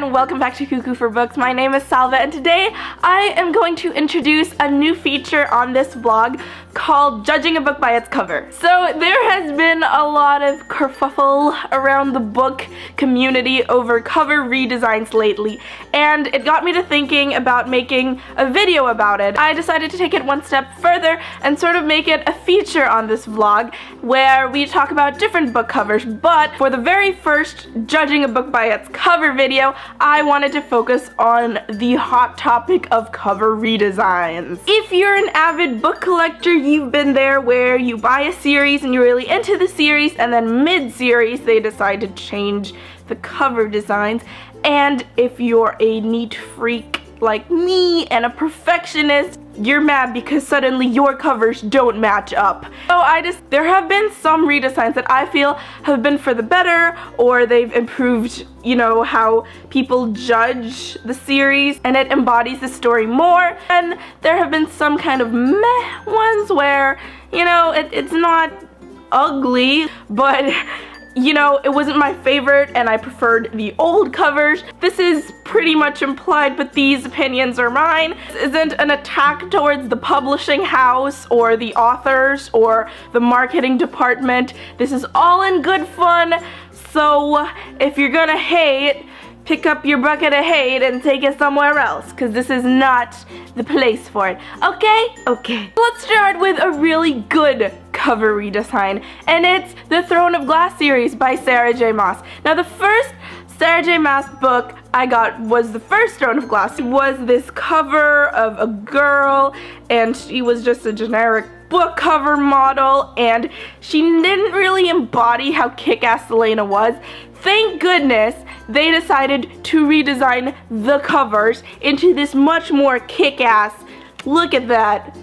and welcome back to Cuckoo for Books. My name is Salva and today I am going to introduce a new feature on this vlog called Judging a Book by Its Cover. So there has been a lot of kerfuffle around the book community over cover redesigns lately, and it got me to thinking about making a video about it. I decided to take it one step further and sort of make it a feature on this vlog where we talk about different book covers, but for the very first Judging a Book by Its Cover video, I wanted to focus on the hot topic of cover redesigns. If you're an avid book collector, you've been there where you buy a series and you're really into the series and then mid-series they decide to change the cover designs. And if you're a neat freak like me and a perfectionist, you're mad because suddenly your covers don't match up. So there have been some redesigns that I feel have been for the better, or they've improved, you know, how people judge the series and it embodies the story more. And there have been some kind of meh ones where, you know, it's not ugly, but you know, it wasn't my favorite and I preferred the old covers. This is pretty much implied, but these opinions are mine. This isn't an attack towards the publishing house or the authors or the marketing department. This is all in good fun. So if you're gonna hate, pick up your bucket of hate and take it somewhere else, because this is not the place for it. Okay? Okay. Let's start with a really good cover redesign, and it's the Throne of Glass series by Sarah J. Maas. Now, the first Sarah J. Maas book I got was the first Throne of Glass. It was this cover of a girl, and she was just a generic book cover model, and she didn't really embody how kick-ass Alana was. Thank goodness they decided to redesign the covers into this much more kick-ass, look at that,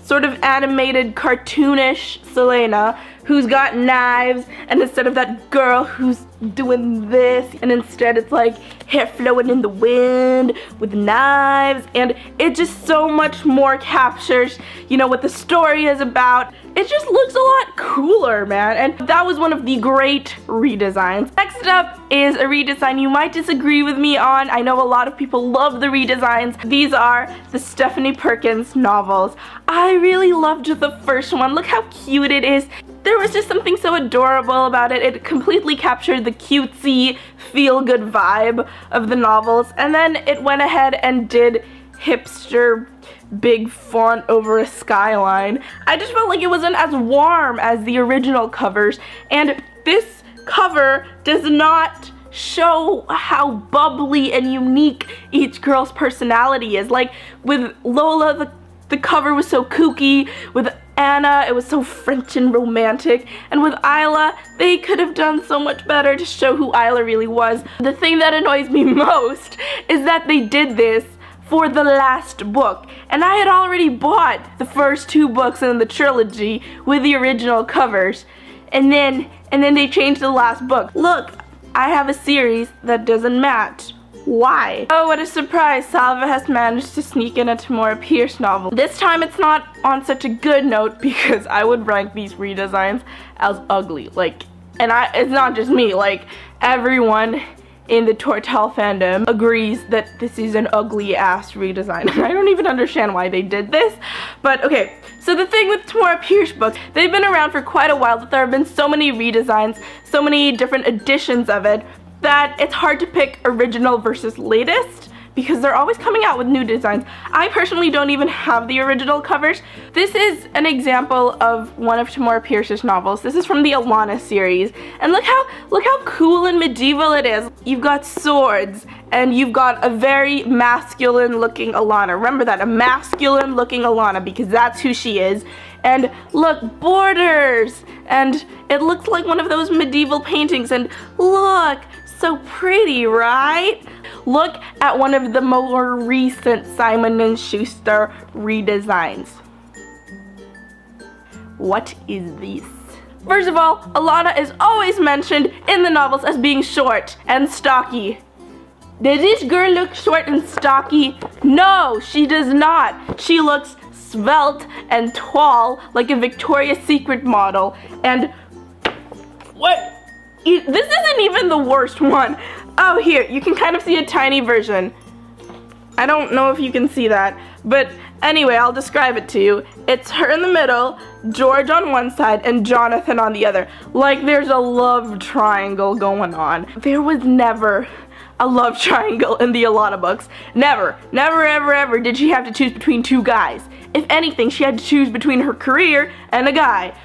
sort of animated, cartoonish Selena who's got knives, and instead of that girl who's doing this, and instead it's like hair flowing in the wind with knives, and it just so much more captures, you know, what the story is about. It just looks a lot cooler, man, and that was one of the great redesigns. Next up is a redesign you might disagree with me on. I know a lot of people love the redesigns. These are the Stephanie Perkins novels. I really loved the first one. Look how cute it is. There was just something so adorable about it. It completely captured the cutesy, feel-good vibe of the novels, and then it went ahead and did hipster big font over a skyline. I just felt like it wasn't as warm as the original covers, and this cover does not show how bubbly and unique each girl's personality is. Like with Lola, the cover was so kooky. With Anna, it was so French and romantic, and with Isla, they could have done so much better to show who Isla really was. The thing that annoys me most is that they did this for the last book, and I had already bought the first two books in the trilogy with the original covers, and then they changed the last book. Look, I have a series that doesn't match. Why? Oh, what a surprise. Salva has managed to sneak in a Tamora Pierce novel. This time it's not on such a good note because I would rank these redesigns as ugly. Like, and it's not just me, like everyone in the Tortel fandom agrees that this is an ugly ass redesign. I don't even understand why they did this, but okay. So the thing with Tamora Pierce books, they've been around for quite a while, but there have been so many redesigns, so many different editions of it, that it's hard to pick original versus latest because they're always coming out with new designs. I personally don't even have the original covers. This is an example of one of Tamora Pierce's novels. This is from the Alana series, and look how cool and medieval it is. You've got swords, and you've got a very masculine looking Alana. Remember that, a masculine looking Alana, because that's who she is. And look, borders, and it looks like one of those medieval paintings, and look, so pretty, right? Look at one of the more recent Simon & Schuster redesigns. What is this? First of all, Alana is always mentioned in the novels as being short and stocky. Does this girl look short and stocky? No, she does not. She looks svelte and tall like a Victoria's Secret model. And what? This isn't even the worst one. Oh, here, you can kind of see a tiny version. I don't know if you can see that, but anyway, I'll describe it to you. It's her in the middle, George on one side, and Jonathan on the other. Like there's a love triangle going on. There was never a love triangle in the Alana books. Never, never, ever, ever did she have to choose between two guys. If anything, she had to choose between her career and a guy.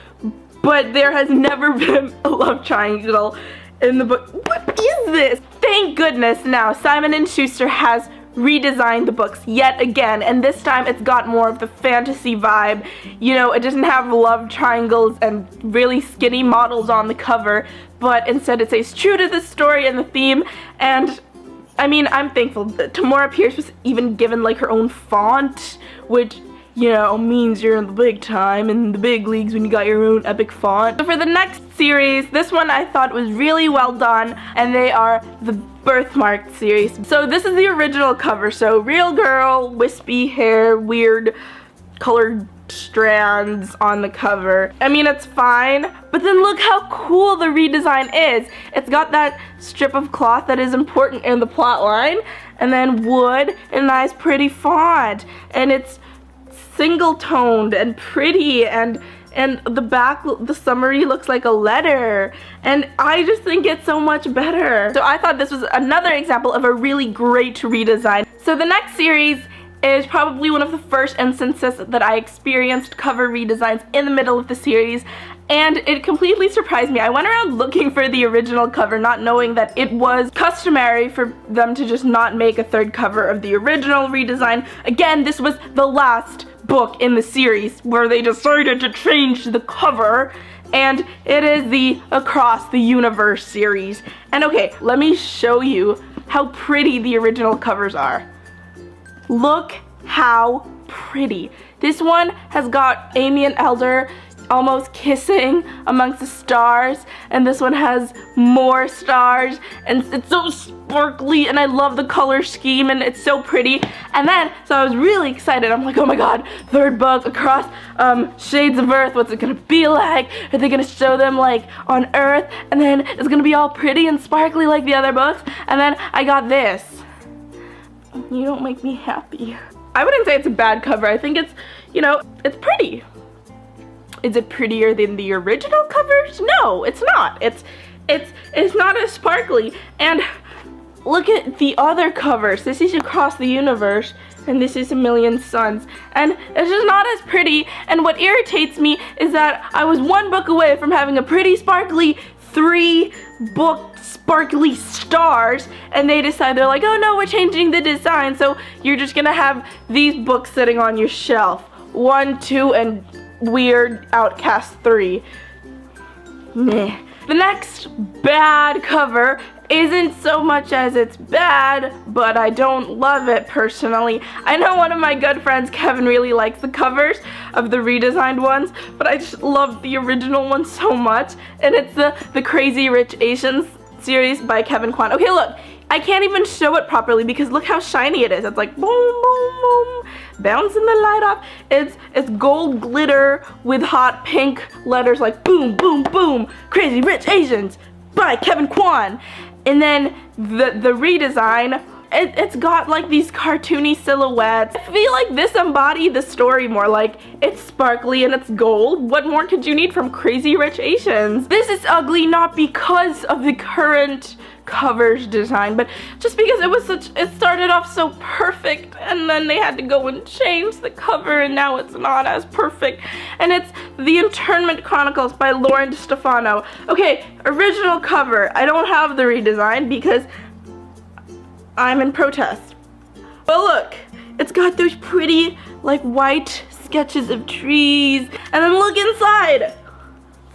But there has never been a love triangle in the book. What is this? Thank goodness now Simon & Schuster has redesigned the books yet again, and this time it's got more of the fantasy vibe. You know, it doesn't have love triangles and really skinny models on the cover, but instead it stays true to the story and the theme. And I mean, I'm thankful that Tamora Pierce was even given like her own font, which, you know, means you're in the big time, in the big leagues when you got your own epic font. So for the next series, this one I thought was really well done, and they are the Birthmark series. So this is the original cover, so real girl, wispy hair, weird colored strands on the cover. I mean, it's fine, but then look how cool the redesign is. It's got that strip of cloth that is important in the plot line, and then wood and nice pretty font, and it's single-toned and pretty, and the back, the summary looks like a letter, and I just think it's so much better. So I thought this was another example of a really great redesign. So the next series is probably one of the first instances that I experienced cover redesigns in the middle of the series, and it completely surprised me. I went around looking for the original cover, not knowing that it was customary for them to just not make a third cover of the original redesign. Again, this was the last book in the series where they decided to change the cover, and it is the Across the Universe series. And okay, let me show you how pretty the original covers are. Look how pretty. This one has got Amy and Elder almost kissing amongst the stars, and this one has more stars, and it's so sparkly, and I love the color scheme, and it's so pretty. And then, so I was really excited. I'm like, oh my god, third book, Across Shades of Earth, what's it gonna be like? Are they gonna show them like on Earth, and then it's gonna be all pretty and sparkly like the other books? And then I got this. You don't make me happy. I wouldn't say it's a bad cover. I think it's, you know, it's pretty. Is it prettier than the original covers? No, it's not. It's not as sparkly. And look at the other covers. This is Across the Universe, and this is A Million Suns, and it's just not as pretty. And what irritates me is that I was one book away from having a pretty sparkly 3-book sparkly stars, and they decide, they're like, oh no, we're changing the design, so you're just gonna have these books sitting on your shelf. 1, 2, and Weird Outcast 3. Meh. The next bad cover isn't so much as it's bad, but I don't love it personally. I know one of my good friends, Kevin, really likes the covers of the redesigned ones, but I just love the original one so much, and it's the Crazy Rich Asians series by Kevin Kwan. Okay, look, I can't even show it properly because look how shiny it is. It's like boom, boom, boom, bouncing the light off. It's gold glitter with hot pink letters like boom, boom, boom, Crazy Rich Asians by Kevin Kwan. And then the redesign, it's got like these cartoony silhouettes. I feel like this embodied the story more. Like, it's sparkly and it's gold. What more could you need from Crazy Rich Asians? This is ugly not because of the current covers design, but just because it started off so perfect, and then they had to go and change the cover, and now it's not as perfect. And it's the Internment Chronicles by Lauren Stefano. Okay, original cover. I don't have the redesign because I'm in protest. But look, it's got those pretty like white sketches of trees, and then look inside.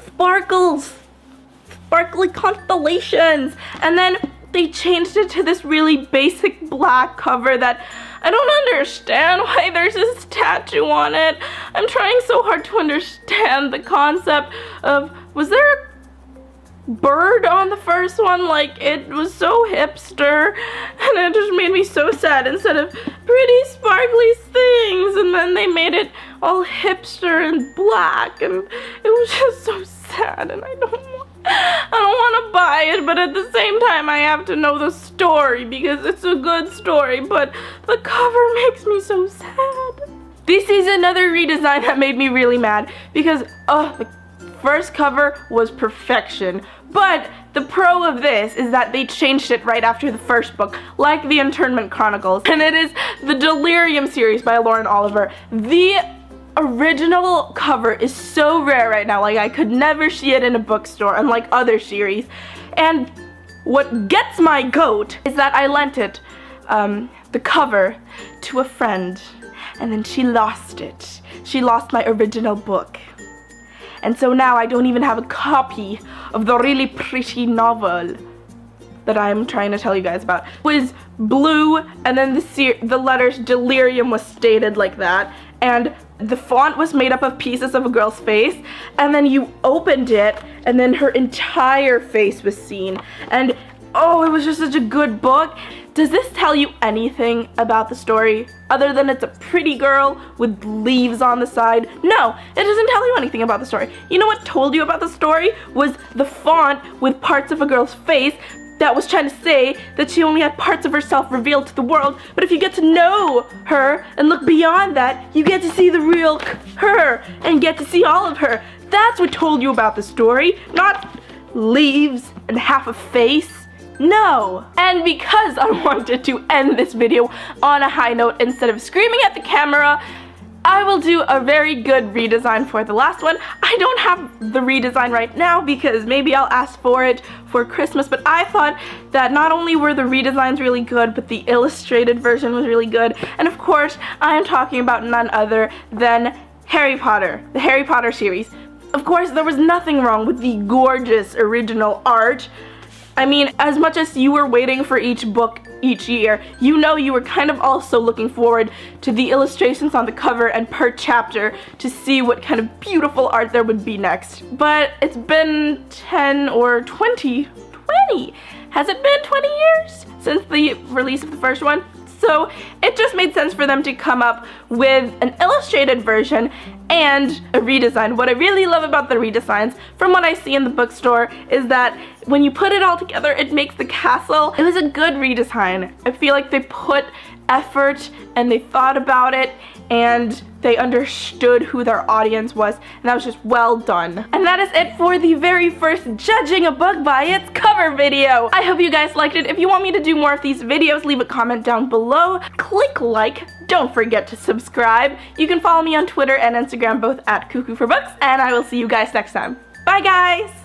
Sparkles. Sparkly constellations, and then they changed it to this really basic black cover that I don't understand why there's this tattoo on it. I'm trying so hard to understand the concept of, was there a bird on the first one? Like, it was so hipster, and it just made me so sad. Instead of pretty sparkly things, and then they made it all hipster and black, and it was just so sad, and I don't want I don't want to buy it, but at the same time I have to know the story because it's a good story, but the cover makes me so sad. This is another redesign that made me really mad because the first cover was perfection, but the pro of this is that they changed it right after the first book, like the Internment Chronicles, and it is the Delirium series by Lauren Oliver. The original cover is so rare right now, like I could never see it in a bookstore, unlike other series. And what gets my goat is that I lent it, the cover, to a friend, and then she lost it. She lost my original book. And so now I don't even have a copy of the really pretty novel that I'm trying to tell you guys about. It was blue, and then the letters Delirium was stated like that, and the font was made up of pieces of a girl's face, and then you opened it, and then her entire face was seen. And oh, it was just such a good book. Does this tell you anything about the story other than it's a pretty girl with leaves on the side? No, it doesn't tell you anything about the story. You know what told you about the story was the font with parts of a girl's face that was trying to say that she only had parts of herself revealed to the world. But if you get to know her and look beyond that, you get to see the real her and get to see all of her. That's what told you about the story, not leaves and half a face. No! And because I wanted to end this video on a high note instead of screaming at the camera, I will do a very good redesign for the last one. I don't have the redesign right now because maybe I'll ask for it for Christmas, but I thought that not only were the redesigns really good, but the illustrated version was really good. And of course, I am talking about none other than Harry Potter, the Harry Potter series. Of course, there was nothing wrong with the gorgeous original art. I mean, as much as you were waiting for each book each year, you know you were kind of also looking forward to the illustrations on the cover and per chapter to see what kind of beautiful art there would be next. But it's been 10 or 20, has it been 20 years since the release of the first one? So it just made sense for them to come up with an illustrated version and a redesign. What I really love about the redesigns, from what I see in the bookstore, is that when you put it all together, it makes the castle. It was a good redesign. I feel like they put effort and they thought about it and they understood who their audience was, and that was just well done. And that is it for the very first Judging a Book by its Cover video. I hope you guys liked it. If you want me to do more of these videos, leave a comment down below. Click like. Don't forget to subscribe. You can follow me on Twitter and Instagram, both at Cuckoo for Books, and I will see you guys next time. Bye guys!